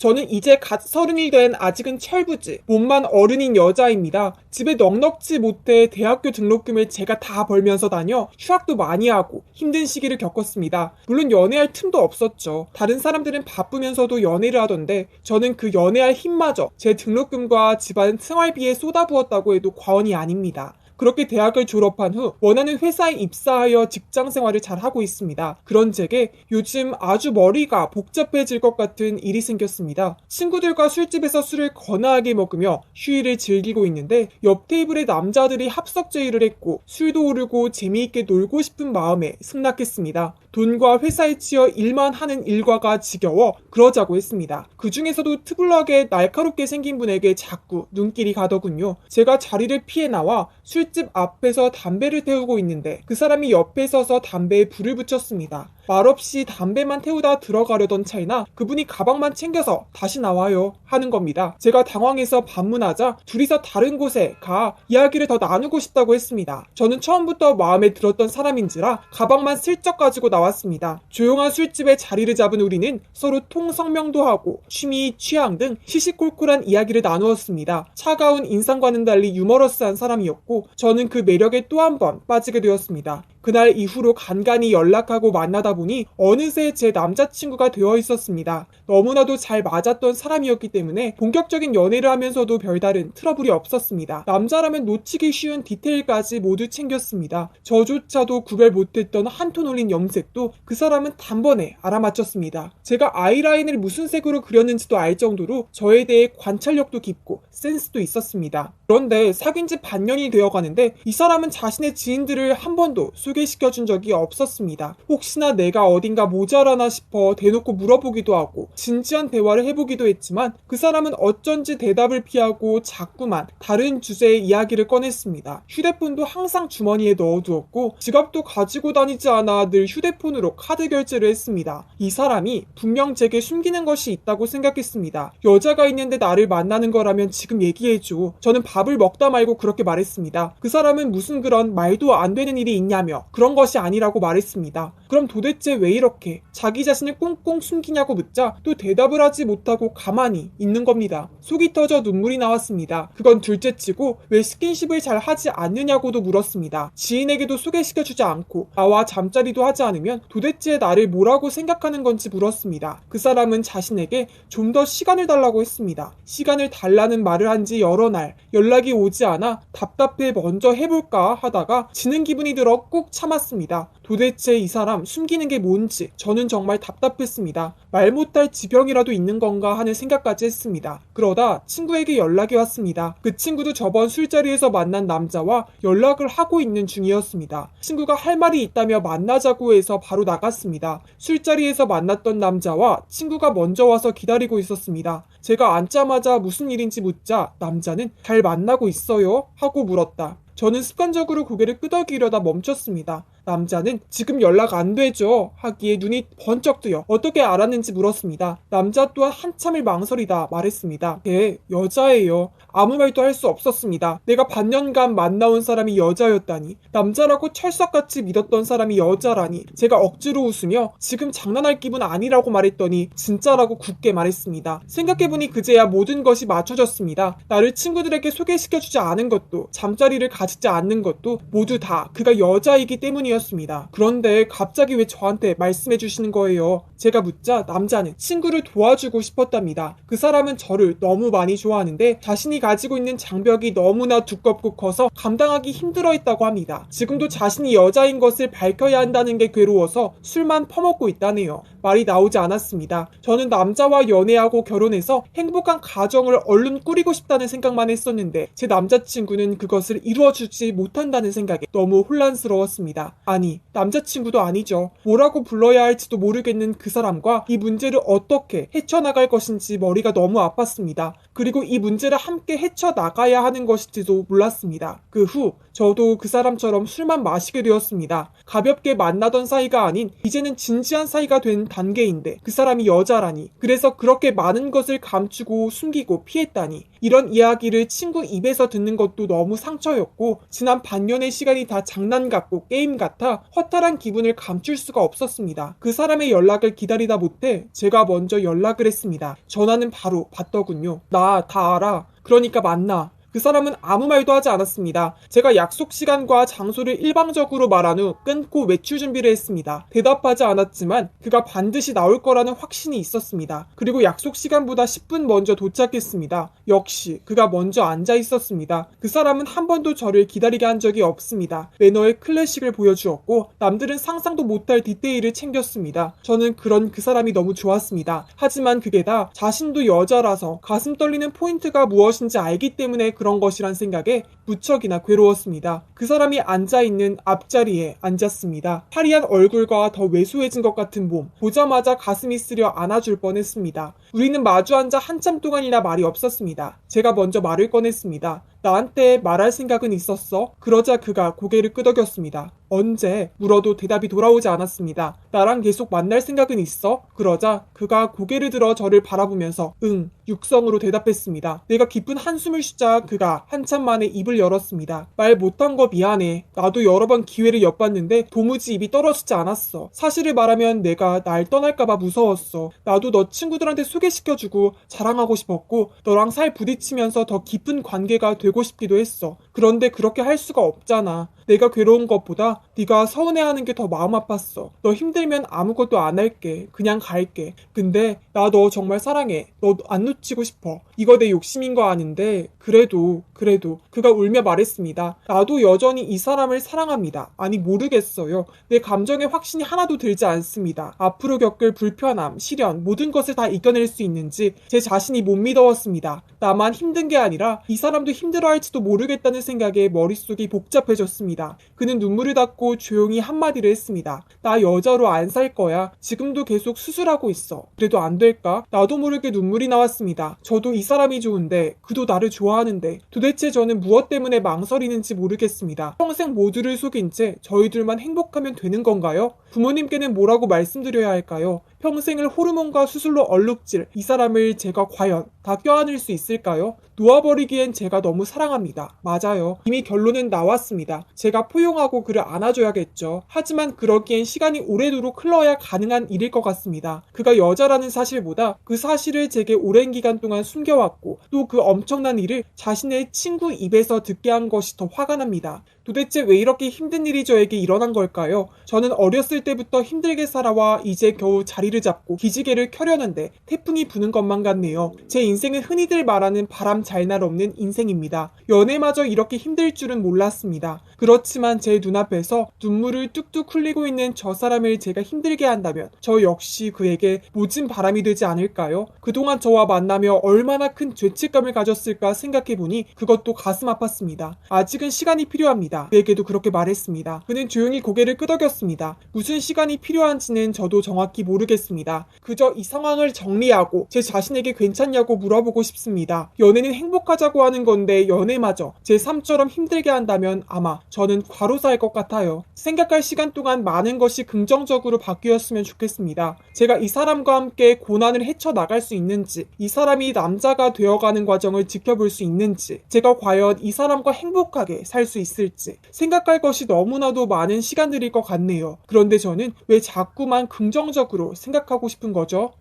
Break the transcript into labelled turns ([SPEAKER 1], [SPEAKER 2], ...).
[SPEAKER 1] 저는 이제 갓 30이 된 아직은 철부지, 몸만 어른인 여자입니다. 집에 넉넉지 못해 대학교 등록금을 제가 다 벌면서 다녀 휴학도 많이 하고 힘든 시기를 겪었습니다. 물론 연애할 틈도 없었죠. 다른 사람들은 바쁘면서도 연애를 하던데 저는 그 연애할 힘마저 제 등록금과 집안 생활비에 쏟아부었다고 해도 과언이 아닙니다. 그렇게 대학을 졸업한 후 원하는 회사에 입사하여 직장 생활을 잘 하고 있습니다. 그런 제게 요즘 아주 머리가 복잡해질 것 같은 일이 생겼습니다. 친구들과 술집에서 술을 거나하게 먹으며 휴일을 즐기고 있는데 옆 테이블에 남자들이 합석 제의를 했고 술도 오르고 재미있게 놀고 싶은 마음에 승낙했습니다. 돈과 회사에 치여 일만 하는 일과가 지겨워 그러자고 했습니다. 그 중에서도 트블럭에 날카롭게 생긴 분에게 자꾸 눈길이 가더군요. 제가 자리를 피해 나와 술집 앞에서 담배를 태우고 있는데 그 사람이 옆에 서서 담배에 불을 붙였습니다. 말없이 담배만 태우다 들어가려던 차이나 그분이 가방만 챙겨서 다시 나와요 하는 겁니다. 제가 당황해서 반문하자 둘이서 다른 곳에 가 이야기를 더 나누고 싶다고 했습니다. 저는 처음부터 마음에 들었던 사람인지라 가방만 슬쩍 가지고 나왔습니다. 조용한 술집에 자리를 잡은 우리는 서로 통성명도 하고 취미, 취향 등 시시콜콜한 이야기를 나누었습니다. 차가운 인상과는 달리 유머러스한 사람이었고 저는 그 매력에 또 한 번 빠지게 되었습니다. 그날 이후로 간간히 연락하고 만나다 보니 어느새 제 남자친구가 되어 있었습니다. 너무나도 잘 맞았던 사람이었기 때문에 본격적인 연애를 하면서도 별다른 트러블이 없었습니다. 남자라면 놓치기 쉬운 디테일까지 모두 챙겼습니다. 저조차도 구별 못했던 한 톤 올린 염색도 그 사람은 단번에 알아맞혔습니다. 제가 아이라인을 무슨 색으로 그렸는지도 알 정도로 저에 대해 관찰력도 깊고 센스도 있었습니다. 그런데 사귄 지 반년이 되어가는데 이 사람은 자신의 지인들을 한 번도 소개시켜준 적이 없었습니다. 혹시나 내가 어딘가 모자라나 싶어 대놓고 물어보기도 하고 진지한 대화를 해보기도 했지만 그 사람은 어쩐지 대답을 피하고 자꾸만 다른 주제의 이야기를 꺼냈습니다. 휴대폰도 항상 주머니에 넣어두었고 지갑도 가지고 다니지 않아 늘 휴대폰으로 카드 결제를 했습니다. 이 사람이 분명 제게 숨기는 것이 있다고 생각했습니다. 여자가 있는데 나를 만나는 거라면 지금 얘기해줘. 저는 밥을 먹다 말고 그렇게 말했습니다. 그 사람은 무슨 그런 말도 안 되는 일이 있냐며 그런 것이 아니라고 말했습니다. 그럼 도대체 왜 이렇게 자기 자신을 꽁꽁 숨기냐고 묻자 또 대답을 하지 못하고 가만히 있는 겁니다. 속이 터져 눈물이 나왔습니다. 그건 둘째치고 왜 스킨십을 잘 하지 않느냐고도 물었습니다. 지인에게도 소개시켜주지 않고 나와 잠자리도 하지 않으면 도대체 나를 뭐라고 생각하는 건지 물었습니다. 그 사람은 자신에게 좀 더 시간을 달라고 했습니다. 시간을 달라는 말을 한 지 여러 날 연락이 오지 않아 답답해 먼저 해볼까 하다가 지는 기분이 들어 꾹 참았습니다. 도대체 이 사람 숨기는 게 뭔지 저는 정말 답답했습니다. 말 못할 지병이라도 있는 건가 하는 생각까지 했습니다. 그러다 친구에게 연락이 왔습니다. 그 친구도 저번 술자리에서 만난 남자와 연락을 하고 있는 중이었습니다. 친구가 할 말이 있다며 만나자고 해서 바로 나갔습니다. 술자리에서 만났던 남자와 친구가 먼저 와서 기다리고 있었습니다. 제가 앉자마자 무슨 일인지 묻자 남자는 잘 만나고 있어요? 하고 물었다. 저는 습관적으로 고개를 끄덕이려다 멈췄습니다. 남자는 지금 연락 안 되죠? 하기에 눈이 번쩍 뜨여 어떻게 알았는지 물었습니다. 남자 또한 한참을 망설이다 말했습니다. 걔 여자예요. 아무 말도 할 수 없었습니다. 내가 반년간 만나온 사람이 여자였다니, 남자라고 철석같이 믿었던 사람이 여자라니. 제가 억지로 웃으며 지금 장난할 기분 아니라고 말했더니 진짜라고 굳게 말했습니다. 생각해보니 그제야 모든 것이 맞춰졌습니다. 나를 친구들에게 소개시켜주지 않은 것도 잠자리를 가지지 않는 것도 모두 다 그가 여자이기 때문이었습니다. 그런데 갑자기 왜 저한테 말씀해 주시는 거예요? 제가 묻자 남자는 친구를 도와주고 싶었답니다. 그 사람은 저를 너무 많이 좋아하는데 자신이 가지고 있는 장벽이 너무나 두껍고 커서 감당하기 힘들어했다고 합니다. 지금도 자신이 여자인 것을 밝혀야 한다는 게 괴로워서 술만 퍼먹고 있다네요. 말이 나오지 않았습니다. 저는 남자와 연애하고 결혼해서 행복한 가정을 얼른 꾸리고 싶다는 생각만 했었는데 제 남자친구는 그것을 이루어주지 못한다는 생각에 너무 혼란스러웠습니다. 아니, 남자친구도 아니죠. 뭐라고 불러야 할지도 모르겠는 그 사람과 이 문제를 어떻게 헤쳐나갈 것인지 머리가 너무 아팠습니다. 그리고 이 문제를 함께 헤쳐나가야 하는 것인지도 몰랐습니다. 그 후 저도 그 사람처럼 술만 마시게 되었습니다. 가볍게 만나던 사이가 아닌 이제는 진지한 사이가 된 단계인데 그 사람이 여자라니. 그래서 그렇게 많은 것을 감추고 숨기고 피했다니. 이런 이야기를 친구 입에서 듣는 것도 너무 상처였고 지난 반년의 시간이 다 장난 같고 게임 같아 허탈한 기분을 감출 수가 없었습니다. 그 사람의 연락을 기다리다 못해 제가 먼저 연락을 했습니다. 전화는 바로 받더군요. 나 다 알아. 그러니까 만나. 그 사람은 아무 말도 하지 않았습니다. 제가 약속 시간과 장소를 일방적으로 말한 후 끊고 외출 준비를 했습니다. 대답하지 않았지만 그가 반드시 나올 거라는 확신이 있었습니다. 그리고 약속 시간보다 10분 먼저 도착했습니다. 역시 그가 먼저 앉아 있었습니다. 그 사람은 한 번도 저를 기다리게 한 적이 없습니다. 매너의 클래식을 보여주었고 남들은 상상도 못할 디테일을 챙겼습니다. 저는 그런 그 사람이 너무 좋았습니다. 하지만 그게 다 자신도 여자라서 가슴 떨리는 포인트가 무엇인지 알기 때문에 그런 것이란 생각에 무척이나 괴로웠습니다. 그 사람이 앉아있는 앞자리에 앉았습니다. 화려한 얼굴과 더 왜소해진 것 같은 몸, 보자마자 가슴이 쓰려 안아줄 뻔했습니다. 우리는 마주 앉아 한참 동안이나 말이 없었습니다. 제가 먼저 말을 꺼냈습니다. 나한테 말할 생각은 있었어? 그러자 그가 고개를 끄덕였습니다. 언제? 물어도 대답이 돌아오지 않았습니다. 나랑 계속 만날 생각은 있어? 그러자 그가 고개를 들어 저를 바라보면서 응, 육성으로 대답했습니다. 내가 깊은 한숨을 쉬자 그가 한참 만에 입을 열었습니다. 말 못한 거 미안해. 나도 여러 번 기회를 엿봤는데 도무지 입이 떨어지지 않았어. 사실을 말하면 내가 날 떠날까봐 무서웠어. 나도 너 친구들한테 소개시켜주고 자랑하고 싶었고 너랑 살 부딪히면서 더 깊은 관계가 되고 싶기도 했어. 그런데 그렇게 할 수가 없잖아. 내가 괴로운 것보다 네가 서운해하는 게 더 마음 아팠어. 너 힘들면 아무것도 안 할게. 그냥 갈게. 근데 나 너 정말 사랑해. 너 안 놓치고 싶어. 이거 내 욕심인 거 아는데 그래도 그가 울며 말했습니다. 나도 여전히 이 사람을 사랑합니다. 아니 모르겠어요. 내 감정에 확신이 하나도 들지 않습니다. 앞으로 겪을 불편함, 시련 모든 것을 다 이겨낼 수 있는지 제 자신이 못 믿어왔습니다. 나만 힘든 게 아니라 이 사람도 힘들어할지도 모르겠다는 생각에 머릿속이 복잡해졌습니다. 그는 눈물을 닦고 조용히 한마디를 했습니다. 나 여자로 안 살 거야. 지금도 계속 수술하고 있어. 그래도 안 될까? 나도 모르게 눈물이 나왔습니다. 저도 이 사람이 좋은데 그도 나를 좋아하는데 도대체 저는 무엇 때문에 망설이는지 모르겠습니다. 평생 모두를 속인 채 저희들만 행복하면 되는 건가요? 부모님께는 뭐라고 말씀드려야 할까요? 평생을 호르몬과 수술로 얼룩질 이 사람을 제가 과연 다 껴안을 수 있을까요? 놓아버리기엔 제가 너무 사랑합니다. 맞아요. 이미 결론은 나왔습니다. 제가 포용하고 그를 안아줘야겠죠. 하지만 그러기엔 시간이 오래도록 흘러야 가능한 일일 것 같습니다. 그가 여자라는 사실보다 그 사실을 제게 오랜 기간 동안 숨겨왔고 또 그 엄청난 일을 자신의 친구 입에서 듣게 한 것이 더 화가 납니다. 도대체 왜 이렇게 힘든 일이 저에게 일어난 걸까요? 저는 어렸을 때부터 힘들게 살아와 이제 겨우 자리를 잡고 기지개를 켜려는데 태풍이 부는 것만 같네요. 제 인생은 흔히들 말하는 바람 잘 날 없는 인생입니다. 연애마저 이렇게 힘들 줄은 몰랐습니다. 그렇지만 제 눈앞에서 눈물을 뚝뚝 흘리고 있는 저 사람을 제가 힘들게 한다면 저 역시 그에게 모진 바람이 되지 않을까요? 그동안 저와 만나며 얼마나 큰 죄책감을 가졌을까 생각해보니 그것도 가슴 아팠습니다. 아직은 시간이 필요합니다. 그에게도 그렇게 말했습니다. 그는 조용히 고개를 끄덕였습니다. 무슨 시간이 필요한지는 저도 정확히 모르겠습니다. 그저 이 상황을 정리하고 제 자신에게 괜찮냐고 물어보고 싶습니다. 연애는 행복하자고 하는 건데 연애마저 제 삶처럼 힘들게 한다면 아마 저는 과로사일 것 같아요. 생각할 시간 동안 많은 것이 긍정적으로 바뀌었으면 좋겠습니다. 제가 이 사람과 함께 고난을 헤쳐나갈 수 있는지, 이 사람이 남자가 되어가는 과정을 지켜볼 수 있는지, 제가 과연 이 사람과 행복하게 살 수 있을지 생각할 것이 너무나도 많은 시간들일 것 같네요. 그런데 저는 왜 자꾸만 긍정적으로 생각하고 싶은 거죠?